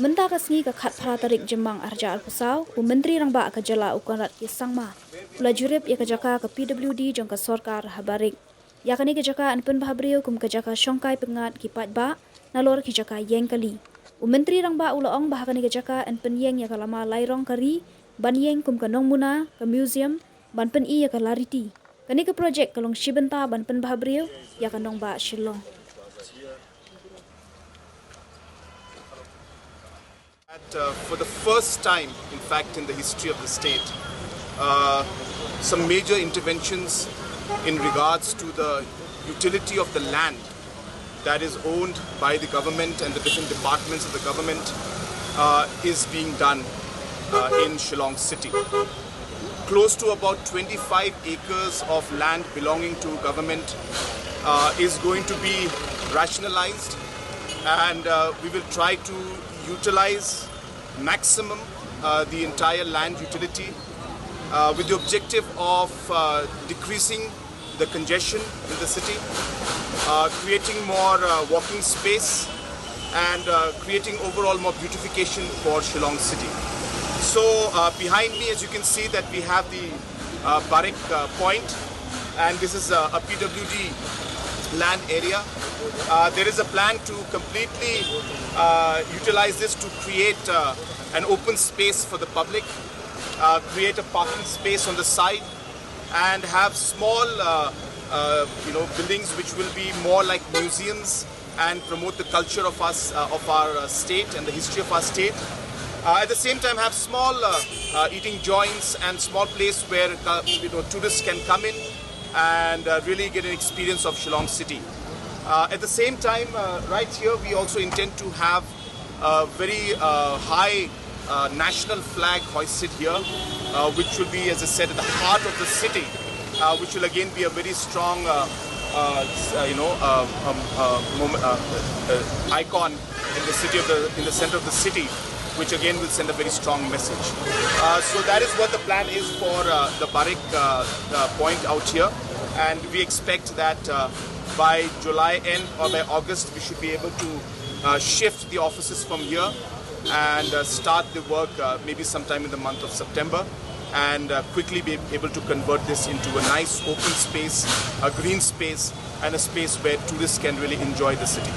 Menta ka sngi ka khat phra tarik jemang arja alpusau, Menteri Rangba ka jala ukonrat ki sangma. Pula jurip ya ka jaka ka PWD jong ka sorkar Barik. Ya kani ka jaka an Pynbha Briew kum ka jaka Shongkai Pynngad ki Paidbah, nalor ki jaka yeng kali. Menteri Rangba ulaong bah kani ka jaka an Pyeng ya ka lama lairong kari, ban yeng kum ka nongmuna, ka museum, ban pen i ya ka lariti. Kani ka projek kalong shibenta ban Pynbha Briew ya ka nongba Shillong. For the first time, in fact, in the history of the state, some major interventions in regards to the utility of the land that is owned by the government and the different departments of the government is being done in Shillong city. Close to about 25 acres of land belonging to government is going to be rationalized, and we will try to utilize maximum the entire land utility with the objective of decreasing the congestion in the city, creating more walking space, and creating overall more beautification for Shillong city. So behind me, as you can see, that we have the Barik point, and this is a PWD land area. There is a plan to completely utilize this to create an open space for the public, create a parking space on the side, and have small buildings which will be more like museums and promote the culture of us, of our state and the history of our state. At the same time, have small eating joints and small place where tourists can come in and really get an experience of Shillong city. At the same time, right here, we also intend to have a very high national flag hoisted here, which will be, as I said, at the heart of the city, which will again be a very strong, icon in the city in the center of the city, which again will send a very strong message. So that is what the plan is for the Barik point out here, and we expect that by July end or by August we should be able to shift the offices from here and start the work maybe sometime in the month of September, and quickly be able to convert this into a nice open space, a green space, and a space where tourists can really enjoy the city.